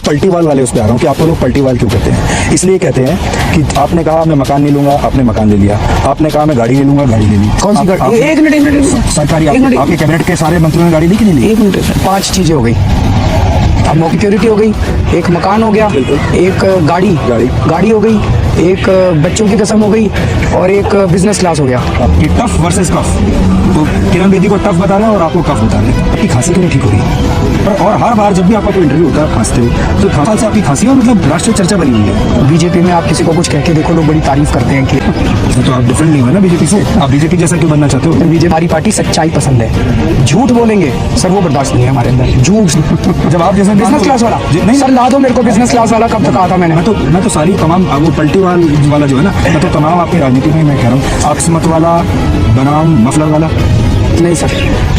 पलटीवाल वाले उस पर आ रहा हूँ कि आपको लोग पलटीवाल क्यों कहते हैं। इसलिए कहते हैं कि आपने कहा मैं मकान नहीं लूंगा, आपने मकान ले लिया। आपने कहा मैं गाड़ी ले लूंगा, गाड़ी ले ली। कौन सी गाड़ी? एक मिनट सरकारी आपके कैबिनेट के सारे मंत्रियों ने गाड़ी ली कि नहीं ली? एक मिनट, 5 चीजें हो गई। अब सिक्योरिटी हो गई, एक मकान हो गया, एक गाड़ी हो गई, एक बच्चों की कसम हो गई और एक बिजनेस क्लास हो गया। ये टफ वर्सेस कफ, तो किरण बेदी को टफ बता रहे हैं और आपको कफ बता रहे हैं। आपकी खांसी क्यों नहीं ठीक हो रही? और हर बार जब भी आपका कोई इंटरव्यू होता है खांसते हो, तो खांसी से आपकी खांसी है मतलब राष्ट्रीय चर्चा बनी हुई है। बीजेपी में आप किसी को कुछ कह के देखो, लोग बड़ी तारीफ करते हैं कि तो आप डिफरेंट नहीं हो ना बीजेपी से। आप बीजेपी जैसा क्यों बनना चाहते हो? बीजेपी हमारी पार्टी सच्चाई पसंद है, झूठ बोलेंगे सर वो बर्दाश्त नहीं है हमारे अंदर। झूठ जब आप जैसे बिजनेस क्लास वाला नहीं सर ला दो मेरे को, बिजनेस क्लास वाला कब तक कहा था मैंने? मैं तो सारी तमाम वो पलटीवाल वाला जो है ना, मैं तो तमाम आपकी राजनीति में मैं कह रहा हूँ, आप किस्मत वाला बनाम मफलर वाला। नहीं सर,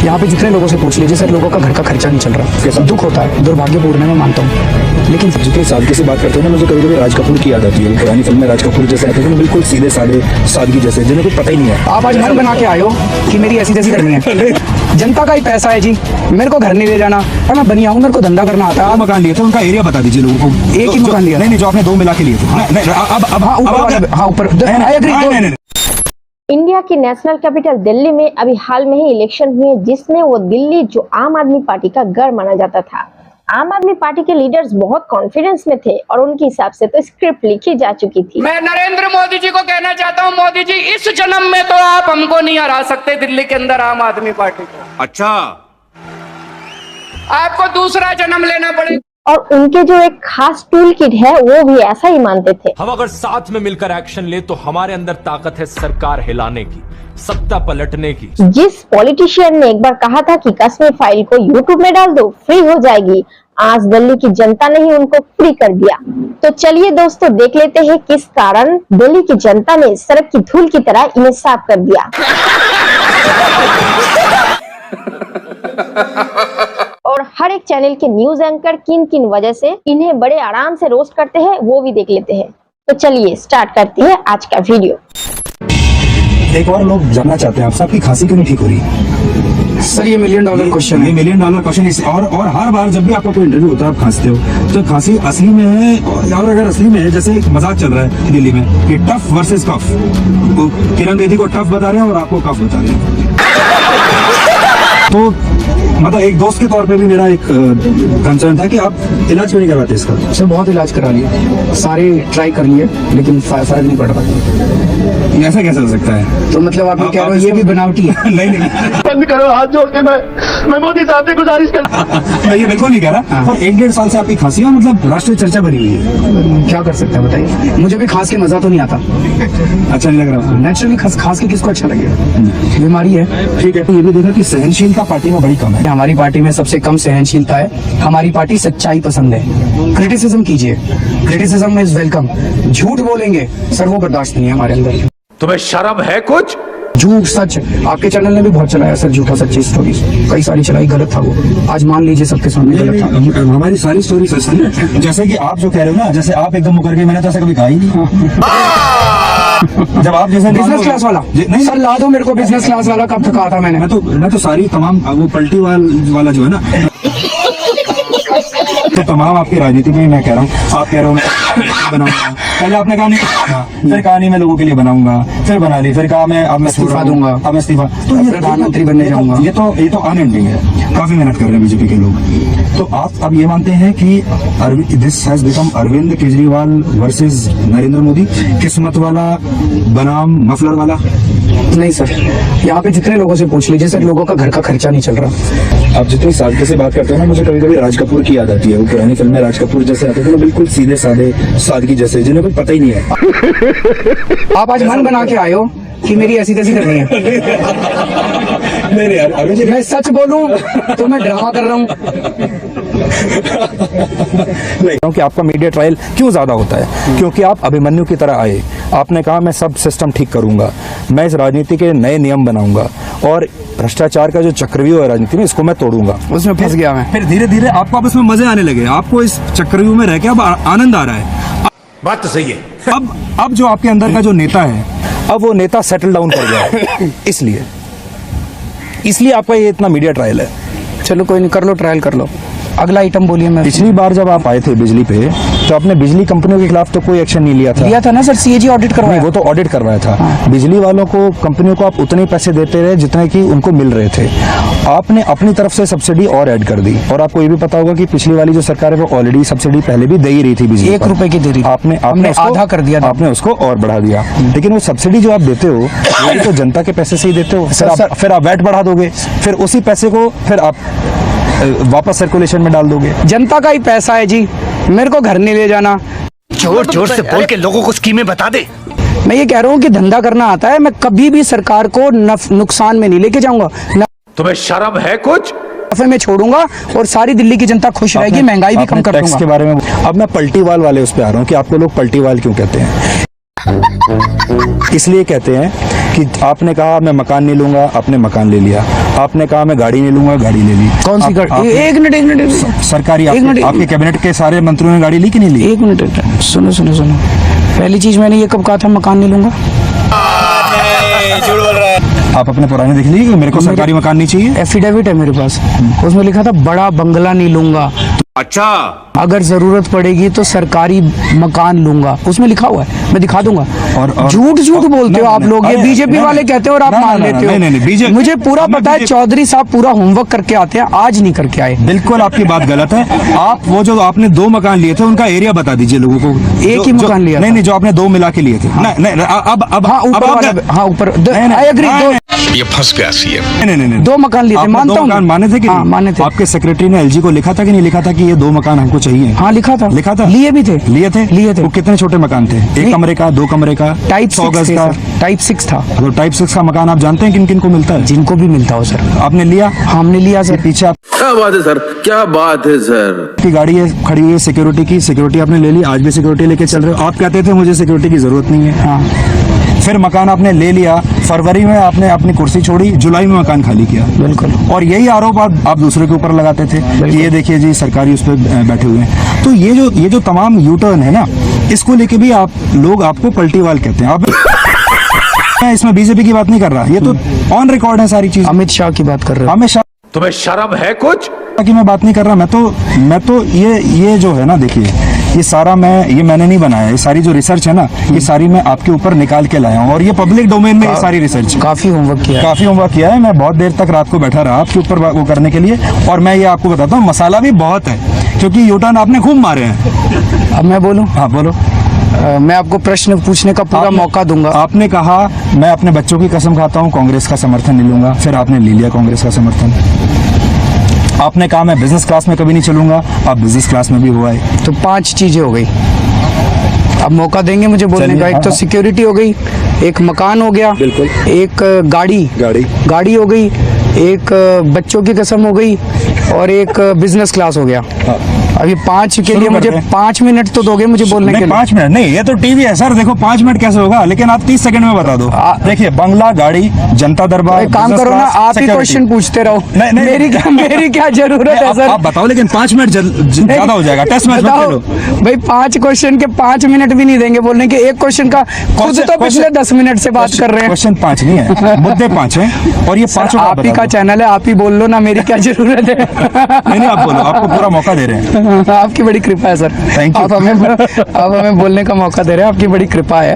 यहाँ पे जितने लोगों से पूछ लीजिए सर, लोगों का घर का खर्चा नहीं चल रहा। दुख होता है, दुर्भाग्यपूर्ण है, मैं मानता हूँ, लेकिन जितनी सादगी से बात करते हैं ना, मुझे कभी कभी राज कपूर की याद आती है। पुरानी फिल्म में राज कपूर जैसे आते थे, बिल्कुल सीधे साधे सादगी जैसे, जिन्हें कुछ पता ही नहीं है। आप आज मन बना के आए हो कि मेरी ऐसी जैसी करनी है। जनता का ही पैसा है जी, मेरे को घर नहीं ले जाना और मैं बनिया हूँ, मेरे को धंधा करना आता है। आप मकान लिए थे, उनका एरिया बता दीजिए लोगों को। एक ही मकान लिया? नहीं, जो आपने 2 मिला के लिए थे। हाँ ऊपर। इंडिया की नेशनल कैपिटल दिल्ली में अभी हाल में ही इलेक्शन हुए, जिसमें वो दिल्ली जो आम आदमी पार्टी का गढ़ माना जाता था। आम आदमी पार्टी के लीडर्स बहुत कॉन्फिडेंस में थे और उनके हिसाब से तो स्क्रिप्ट लिखी जा चुकी थी। मैं नरेंद्र मोदी जी को कहना चाहता हूं, मोदी जी इस जन्म में तो आप हमको नहीं हरा सकते दिल्ली के अंदर आम आदमी पार्टी को। अच्छा, आपको दूसरा जन्म लेना पड़ेगा। और उनके जो एक खास टूल किट है वो भी ऐसा ही मानते थे। हम अगर साथ में मिलकर एक्शन ले तो हमारे अंदर ताकत है सरकार हिलाने की, सत्ता पलटने की। जिस पॉलिटिशियन ने एक बार कहा था कि कश्मीर फाइल को यूट्यूब में डाल दो फ्री हो जाएगी, आज दिल्ली की जनता ने ही उनको फ्री कर दिया। तो चलिए दोस्तों देख लेते हैं किस कारण दिल्ली की जनता ने सड़क की धूल की तरह इन्हें साफ कर दिया। और हर एक चैनल के न्यूज एंकर किन किन वजह से इन्हें बड़े आराम से रोस्ट करते हैं वो भी देख लेते हैं। तो चलिए स्टार्ट करते हैं आज का वीडियो। एक और लोग जानना चाहते हैं आपसे, आपकी खांसी क्यों नहीं ठीक हो रही? सर ये $1 मिलियन क्वेश्चन है। ये $1 मिलियन क्वेश्चन है। और हर बार जब भी आपका कोई इंटरव्यू होता है आप खांसते हो, तो खांसी असली में है और अगर असली में है, जैसे एक मजाक चल रहा है दिल्ली में कि टफ वर्सेस कफ, तो किरण बेदी को टफ बता रहे हैं और आपको कफ बता रहे हैं। तो मतलब एक दोस्त के तौर पे भी मेरा एक कंसर्न था कि आप इलाज क्यों नहीं करवाते इसका? सर बहुत इलाज करा लिए, सारे ट्राई कर लिए, लेकिन फर्क नहीं पड़ रहा। ऐसा कैसे हो सकता है? तो मतलब आप कह रहे हो ये भी बनावटी है? नहीं बंद करो, हाथ जोड़ के मैं मोदी साहब से गुजारिश करता मैं ये बिल्कुल नहीं कह रहा। और 1-1.5 साल से आपकी खांसी है, मतलब राष्ट्रीय चर्चा बनी हुई है। क्या कर सकते हैं बताइए? मुझे भी खांस के मजा तो नहीं आता। अच्छा नहीं लग रहा? नेचुरली खांस के किसको अच्छा लगेगा? बीमारी है। ठीक है, तो ये भी देखा कि सहनशीलता पार्टी में बड़ी कम है। हमारी पार्टी में सबसे कम सहनशीलता है। हमारी पार्टी सच्चाई पसंद है। क्रिटिसिज्म कीजिए, क्रिटिसिज्म इज वेलकम। झूठ बोलेंगे सर वो बर्दाश्त नहीं है हमारे अंदर। तुम्हें शर्म है कुछ? झूठ सच, आपके चैनल ने भी बहुत चलाया सर झूठा सच्ची स्टोरी, कई सारी चलाई, गलत था वो। आज मान लीजिए सबके सामने गलत था। हमारी सारी स्टोरी सच थी। जैसे कि आप जो कह रहे हो ना, जैसे आप एकदम मुकर गए, मैंने तो ऐसा कभी कहा ही नहीं। जब आप जैसे बिजनेस क्लास वाला नहीं सर ला दो मेरे को, बिजनेस क्लास वाला कब तक कहा था मैंने? मैं तो सारी तमाम वो पलटीवाल वाला जो है ना, तो तमाम आपकी राजनीति में मैं कह रहा हूँ। आप कह रहे हो मैं बनाऊंगा, पहले आपने कहा नहीं, फिर कहा नहीं मैं लोगों के लिए बनाऊंगा, फिर बना ली, फिर कहा मैं अब मैं इस्तीफा दूंगा, अब मैं इस्तीफा। तो ये प्रधानमंत्री बनने जाऊंगा। ये तो अनएंडिंग है। काफी मेहनत कर रहे हैं बीजेपी के लोग। तो आप अब ये मानते हैं कि this has become Arvind Kejriwal versus Narendra Modi, किस्मत वाला बनाम मफलर वाला? नहीं सर, यहाँ पे जितने लोगों से पूछ लीजिए सर, लोगों का घर का खर्चा नहीं चल रहा। आप जितनी सादगी से बात करते हो ना, मुझे कभी कभी राज कपूर की याद आती है। वो पुरानी फिल्म में राज कपूर जैसे आते थे, बिल्कुल सीधे साधे सादगी जैसे, जिन्हें कुछ पता ही नहीं है। आप आज मन बना के आए हो कि मेरी ऐसी तैसी करनी है? नहीं यार, अभी जी मैं सच बोलूं तो मैं ड्रामा कर रहा हूँ। क्योंकि आपका मीडिया ट्रायल क्यों ज्यादा होता है? क्योंकि आप अभिमन्यु की तरह आए, आपने कहा मैं सब सिस्टम ठीक करूंगा, मैं इस राजनीति के नए नियम बनाऊंगा और भ्रष्टाचार का जो चक्रव्यूह है राजनीति में, इसको मैं तोड़ूंगा। उसमें फंस गया मैं। फिर धीरे धीरे आपको अब इसमें मजे आने लगे, आपको इस चक्रव्यूह में रह के अब आनंद आ रहा है। बात तो सही है। अब जो आपके अंदर का जो नेता है, अब वो नेता सेटल डाउन कर गया है। इसलिए आपका ये इतना मीडिया ट्रायल है। चलो कोई नहीं, कर लो ट्रायल कर लो। अगला आइटम बोलिए। मैं पिछली बार जब आप आए थे बिजली पे, तो आपने बिजली कंपनियों के खिलाफ तो कोई एक्शन नहीं लिया था ना सर, सीएजी ऑडिट नहीं, करवाया। वो तो ऑडिट करवाया था। बिजली वालों को, कंपनियों को आप उतने पैसे देते रहे जितने कि उनको मिल रहे थे। आपने अपनी तरफ से सब्सिडी और ऐड कर दी, और आपको ये भी पता होगा कि पिछली वाली जो सरकार है वो ऑलरेडी सब्सिडी पहले भी दे ही रही थी बिजली 1 रुपए की दे रही थी। आपने हमने उसको आधा कर दिया था। आपने उसको और बढ़ा दिया। लेकिन वो सब्सिडी जो आप देते हो वो भी तो जनता के पैसे से ही देते हो। फिर आप वैट बढ़ा दोगे, फिर उसी पैसे को फिर आप वापस सर्कुलेशन में डाल दोगे। जनता का ही पैसा है जी, मेरे को घर नहीं ले जाना। जोर जोर से बोल के लोगों को स्कीमें बता दे। मैं ये कह रहा हूँ कि धंधा करना आता है, मैं कभी भी सरकार को नुकसान में नहीं लेके जाऊंगा, तुम्हें शर्म है कुछ? नफे में छोड़ूंगा, और सारी दिल्ली की जनता खुश रहेगी, महंगाई भी कम कर टैक्स दूंगा। के बारे में अब मैं पलटीवाल वाले उस पे आ रहा हूँ कि आपको लोग पलटीवाल क्यों कहते हैं। इसलिए कहते हैं कि आपने कहा मैं मकान नहीं लूंगा, आपने मकान ले लिया। आपने कहा मैं गाड़ी नहीं लूंगा, गाड़ी ले ली। कौन सी गाड़ी? एक मिनट सरकारी एक मिनट। आपके कैबिनेट के सारे मंत्रियों ने गाड़ी ली कि नहीं ली? एक मिनट सुनो। पहली चीज मैंने ये कब कहा था मकान नहीं लूंगा? आप अपने पुराने देख लीजिए, मेरे को सरकारी मकान नहीं चाहिए। एफिडेविट है मेरे पास, उसमें लिखा था बड़ा बंगला नहीं लूंगा, अच्छा, अगर जरूरत पड़ेगी तो सरकारी मकान लूंगा, उसमें लिखा हुआ है, मैं दिखा दूंगा। और झूठ बोलते हो आप लोग, ये बीजेपी वाले कहते हो और आप मान लेते हो। नहीं, मुझे पूरा पता है, चौधरी साहब पूरा होमवर्क करके आते हैं, आज नहीं करके आए। बिल्कुल आपकी बात गलत है। आप वो जो आपने 2 मकान लिए थे उनका एरिया बता दीजिए लोगों को। एक ही मकान लिया? नहीं, जो आपने 2 मिला के लिए थे। नहीं, अब हाँ ऊपर वाला, हाँ ऊपर, आई एग्री। ये फंस गया सीएम। नहीं, 2 मकान लिए थे, मानता हूँ। मकान माने थे कि हाँ, माने थे। आपके सेक्रेटरी ने एलजी को लिखा था कि नहीं लिखा था कि ये 2 मकान हमको चाहिए? हाँ लिखा था। लिए भी थे। लिए थे। वो कितने छोटे मकान थे? 1 कमरे का, 2 कमरे का, टाइप 100 गज का? टाइप 6 था। तो टाइप 6 का मकान आप जानते हैं किन किन को मिलता है? जिनको भी मिलता हो सर। आपने लिया? हमने लिया सर। पीछे क्या बात है सर, क्या बात है सर। की गाड़ी है खड़ी हुई है सिक्योरिटी की, सिक्योरिटी आपने ले ली, आज भी सिक्योरिटी लेके चल रहे हो। आप कहते थे मुझे सिक्योरिटी की जरूरत नहीं है। हाँ। फिर मकान आपने ले लिया, फरवरी में आपने अपनी कुर्सी छोड़ी, जुलाई में मकान खाली किया। बिल्कुल। और यही आरोप आप दूसरे के ऊपर लगाते थे कि ये देखिए जी सरकारी उस पर बैठे हुए हैं। तो ये जो तमाम यू टर्न है ना, इसको लेके भी लोग आपको पलटीवाल कहते हैं। मैं इसमें बीजेपी की बात नहीं कर रहा, ये तो ऑन रिकॉर्ड है सारी चीज। अमित शाह की बात कर रहे हो? अमित शाह तुम्हें शर्म है कुछ? की मैं बात नहीं कर रहा। मैं तो ये जो है ना, देखिए ये सारा मैंने नहीं बनाया। ये सारी जो रिसर्च है ना, ये सारी मैं आपके ऊपर निकाल के लाया हूँ, और ये पब्लिक डोमेन में ये सारी रिसर्च। काफी होमवर्क किया है। मैं बहुत देर तक रात को बैठा रहा आपके ऊपर वो करने के लिए। और मैं ये आपको बताता हूँ, मसाला भी बहुत है, क्योंकि यूटर्न आपने खूब मारे हैं। अब मैं बोलूं? हाँ बोलो। मैं आपको प्रश्न पूछने का पूरा मौका दूंगा। आपने कहा मैं अपने बच्चों की कसम खाता हूँ कांग्रेस का समर्थन नहीं लूंगा, फिर आपने ले लिया कांग्रेस का समर्थन। आपने कहा मैं बिजनेस क्लास में कभी नहीं चलूंगा, आप बिजनेस क्लास में भी हुआ है। तो 5 चीजें हो गई। अब मौका देंगे मुझे बोलने का। एक तो सिक्योरिटी हो गई, एक मकान हो गया, बिल्कुल। एक गाड़ी हो गई, एक बच्चों की कसम हो गई, और एक बिजनेस क्लास हो गया। अभी 5 के लिए मुझे 5 मिनट तो दोगे मुझे बोलने के लिए? 5 मिनट नहीं, ये तो टीवी है सर। देखो 5 मिनट कैसे होगा, लेकिन आप 30 सेकंड में बता दो। देखिए, बंगला, गाड़ी, जनता दरबार। एक काम करो ना, आप ही क्वेश्चन पूछते रहो। नहीं, मेरी क्या जरूरत है सर? आप बताओ, लेकिन 5 मिनट ज्यादा हो जाएगा। टेस्ट मैच मत खेलो भाई। 5 क्वेश्चन के 5 मिनट भी नहीं देंगे बोलने के। एक क्वेश्चन का खुद तो पिछले 10 मिनट से बात कर रहे हैं। क्वेश्चन 5 नहीं है, मुद्दे 5 हैं, और ये 5 आप ही का चैनल है, आप ही बोल लो ना, मेरी क्या जरूरत है? नहीं, आप बोलो, आपको पूरा मौका दे रहे हैं। आपकी बड़ी कृपा है सर। Thank you. आप हमें बोलने का मौका दे रहे हैं, आपकी बड़ी कृपा है।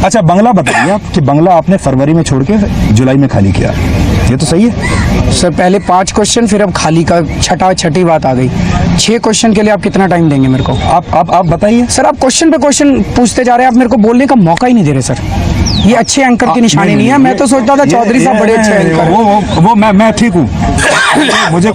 अच्छा, बंगला बताइए आप कि बंगला आपने फरवरी में छोड़ के जुलाई में खाली किया, ये तो सही है सर? पहले 5 क्वेश्चन, फिर अब खाली का छठी बात आ गई। 6 क्वेश्चन के लिए आप कितना टाइम देंगे मेरे को? आप बताइए सर। आप क्वेश्चन पे क्वेश्चन पूछते जा रहे हैं, आप मेरे को बोलने का मौका ही नहीं दे रहे सर। ये अच्छे एंकर की निशानी नहीं है। मैं तो सोचता था चौधरी साहब बड़े अच्छे एंकर। वो मैं ठीक हूँ। मुझे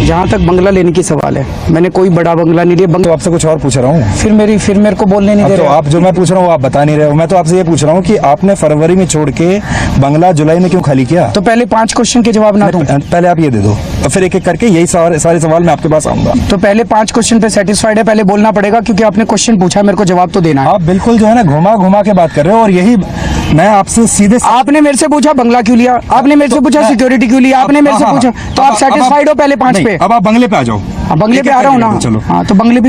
जहाँ तक बंगला लेने की सवाल है, मैंने कोई बड़ा बंगला नहीं लिया। तो आपसे कुछ और पूछ रहा हूँ। फिर मेरे को बोलने नहीं दे तो रहे। आप जो मैं पूछ रहा हूँ वो आप बता नहीं रहे हो। मैं तो आपसे ये पूछ रहा हूँ कि आपने फरवरी में छोड़ के बंगला जुलाई में क्यों खाली किया? तो पहले 5 क्वेश्चन के जवाब ना दूं? पहले आप ये दे दो, और फिर एक एक करके यही सारे सवाल मैं आपके पास आऊंगा। तो पहले 5 क्वेश्चन पे सेटिस्फाइड है? पहले बोलना पड़ेगा, क्योंकि आपने क्वेश्चन पूछा, मेरे को जवाब तो देना है। आप बिल्कुल जो है ना घुमा के बात कर रहे हो, और यही मैं आपसे सीधे। आपने मेरे से पूछा बंगला क्यों लिया, आपने मेरे से पूछा सिक्योरिटी क्यों लिया, आपने मेरे से पूछा, तो आप सेटिस्फाइड हो पहले 5 पे? अब आप बंगले पे आ जाओ। बंगले पे आ रहा हूँ ना। चलो। हाँ तो बंगले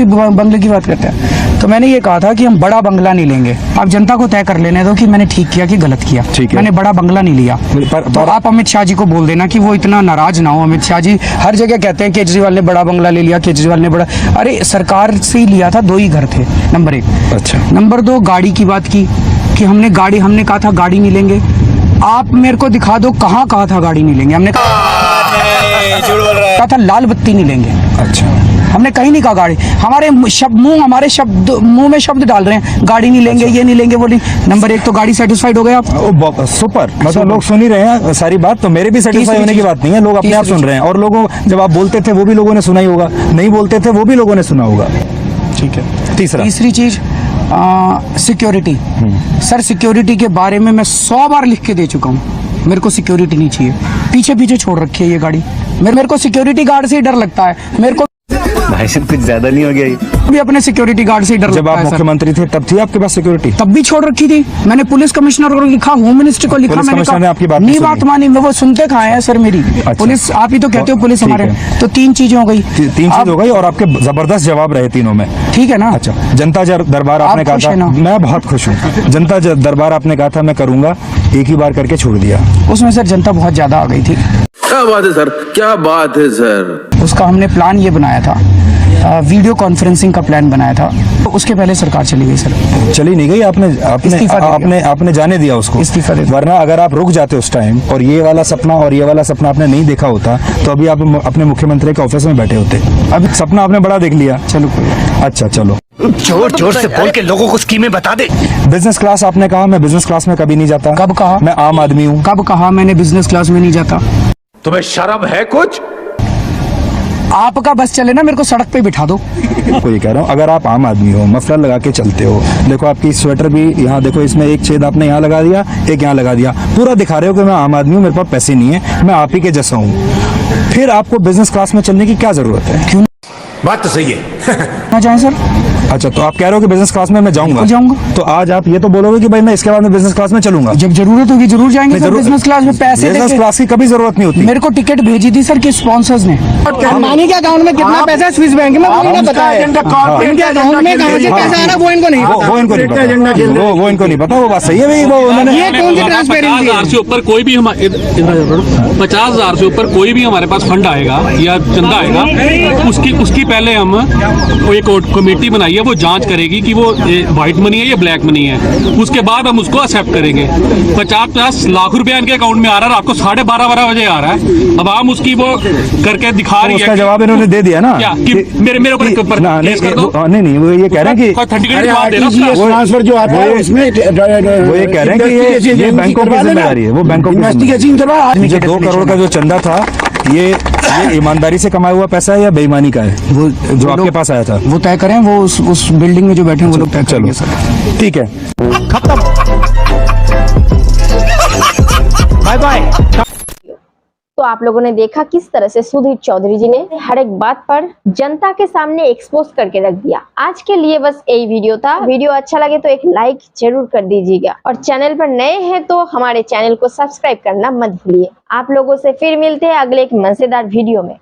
की बात करते हैं। तो मैंने ये कहा था कि हम बड़ा बंगला नहीं लेंगे, आप जनता को तय कर लेने दो कि मैंने ठीक किया कि गलत किया। ठीक है। मैंने बड़ा बंगला नहीं लिया। तो आप अमित शाह जी को बोल देना कि वो इतना नाराज ना हो। अमित शाह जी हर जगह कहते हैं केजरीवाल ने बड़ा बंगला ले लिया, केजरीवाल ने बड़ा, अरे सरकार से ही लिया था, 2 ही घर थे, नंबर 1। अच्छा। नंबर 2, गाड़ी की बात की कि हमने कहा था गाड़ी नहीं लेंगे। आप मेरे को दिखा दो कहाँ कहा था गाड़ी नहीं लेंगे। हमने कहा था लाल बत्ती नहीं लेंगे। अच्छा। हमने कहीं नहीं कहा गाड़ी। हमारे मुंह में शब्द डाल रहे हैं, गाड़ी नहीं लेंगे। अच्छा। ये नहीं लेंगे, वो नहीं। नंबर 1 तो गाड़ी सेटिस्फाइड हो गए आप। सुपर, मतलब लोग सुन ही रहे हैं सारी बात, तो मेरे भी सेटिस्फाई होने की बात नहीं है, लोग अपने आप सुन रहे हैं। और लोगों, जब आप बोलते थे वो भी लोगों ने सुना ही होगा, नहीं बोलते थे वो भी लोगों ने सुना होगा। ठीक है। तीसरी चीज सिक्योरिटी। सर सिक्योरिटी के बारे में मैं 100 बार लिख के दे चुका हूँ, मेरे को सिक्योरिटी नहीं चाहिए। पीछे छोड़ रखी है ये गाड़ी। मेरे को सिक्योरिटी गार्ड से ही डर लगता है। मेरे को भाई साहब कुछ ज्यादा नहीं हो गया ये? भी अपने सिक्योरिटी गार्ड से ही डर जब लगता आप है। मुख्यमंत्री थे तब थी आपके पास सिक्योरिटी? तब भी छोड़ रखी थी। मैंने पुलिस कमिश्नर को लिखा, होम मिनिस्टर को लिखा, पुलिस मैंने कमिश्नर ने आपकी बात नहीं नहीं बात सुनी। मानी। वो सुनते कहाँ हैं सर मेरी? अच्छा। पुलिस, आप ही तो कहते हो पुलिस ठीक हमारे। है। तो 3 चीजें हो गई। 3 चीज हो गई और आपके जबरदस्त जवाब रहे तीनों में। ठीक है ना? अच्छा। जनता दरबार आपने आप कहा खुश था, हैं ना? मैं बहुत खुश हूँ। जनता दरबार आपने कहा था मैं करूंगा, एक ही बार करके छोड़ दिया। उसमें सर जनता बहुत ज्यादा आ गई थी। क्या बात है सर, क्या बात है सर। उसका हमने प्लान ये बनाया था, वीडियो कॉन्फ्रेंसिंग का प्लान बनाया था। तो उसके पहले सरकार चली गई सर। चली नहीं गई, आपने जाने दिया उसको। इस्तीफा दे दिया। वरना अगर आप रुक जाते उस टाइम और ये वाला सपना आपने नहीं देखा होता तो अभी आप अपने मुख्यमंत्री के ऑफिस में बैठे होते। अभी सपना आपने बड़ा देख लिया। चलो अच्छा चलो। जोर से बोल के लोगों को स्कीमें बता दे। बिजनेस क्लास आपने कहा, मैं बिजनेस क्लास में कभी नहीं जाता। कब कहा? मैं आम आदमी हूँ। कब कहा मैंने बिजनेस क्लास में नहीं जाता? तुम्हें शर्म है कुछ? आपका बस चले ना, मेरे को सड़क पे बिठा दो। आपको ये कह रहा हूँ, अगर आप आम आदमी हो, मफलर लगा के चलते हो, देखो आपकी स्वेटर भी यहाँ देखो, इसमें एक छेद आपने यहाँ लगा दिया, एक यहाँ लगा दिया, पूरा दिखा रहे हो कि मैं आम आदमी हूँ, मेरे पास पैसे नहीं है, मैं आप ही के जैसा हूँ। फिर आपको बिजनेस क्लास में चलने की क्या जरूरत है? क्यों बात तो सही है। ना जाए सर। अच्छा, तो आप कह रहे हो कि बिजनेस क्लास में मैं जाऊंगा? जाऊंगा। तो आज आप ये तो बोलोगे कि भाई मैं इसके बाद में बिजनेस क्लास में चलूंगा। जब जरूरत होगी जरूर जाएंगे सर। बिजनेस क्लास में पैसे बिजनेस देके। क्लास की कभी जरूरत नहीं होती। मेरे को टिकट भेजी थी सर के स्पॉन्सर्स ने। अंबानी के अकाउंट में कितना पैसा है स्विस बैंक में, वो नहीं पता है। इनके अकाउंट में कहाँ से पैसा आ रहा है वो इनको नहीं पता। वो इनको नहीं पता, वो इनको नहीं पता। वो बात सही है भाई, वो उन्होंने ये कौन सी ट्रांसपेरेंसी है? 50,000 से ऊपर कोई भी 50,000 से ऊपर कोई भी हमारे पास फंड आएगा या चंदा आएगा, उसकी पहले हम एक कमेटी बनाई है, वो जांच करेगी कि वो व्हाइट मनी है या ब्लैक मनी है। उसके बाद हम उसको एक्सेप्ट करेंगे। 50 लाख रुपया इनके अकाउंट में आ रहा है, रात को 12:30 बजे आ रहा है। अब हम उसकी वो करके दिखा रही है। उसका जवाब इन्होंने दे दिया ना क्या कि मेरे ऊपर केस कर दो। नहीं, वो ये कह रहे हैं कि ट्रांसफर जो आता है उसमें वो ये कह रहे हैं कि ये बैंकों की जिम्मेदारी है, वो बैंकों की इन्वेस्टिगेशन करवा। जो 2 करोड़ का जो चंदा था, ये ईमानदारी से कमाया हुआ पैसा है या बेईमानी का है? वो जो आपके पास आया था वो तय करें, वो उस बिल्डिंग में जो बैठे हैं वो लोग तय करेंगे सर। ठीक है, खत्म। Bye bye. तो आप लोगों ने देखा किस तरह से सुधीर चौधरी जी ने हर एक बात पर जनता के सामने एक्सपोज करके रख दिया। आज के लिए बस यही वीडियो था। वीडियो अच्छा लगे तो एक लाइक जरूर कर दीजिएगा और चैनल पर नए हैं तो हमारे चैनल को सब्सक्राइब करना मत भूलिए। आप लोगों से फिर मिलते हैं अगले एक मजेदार वीडियो में।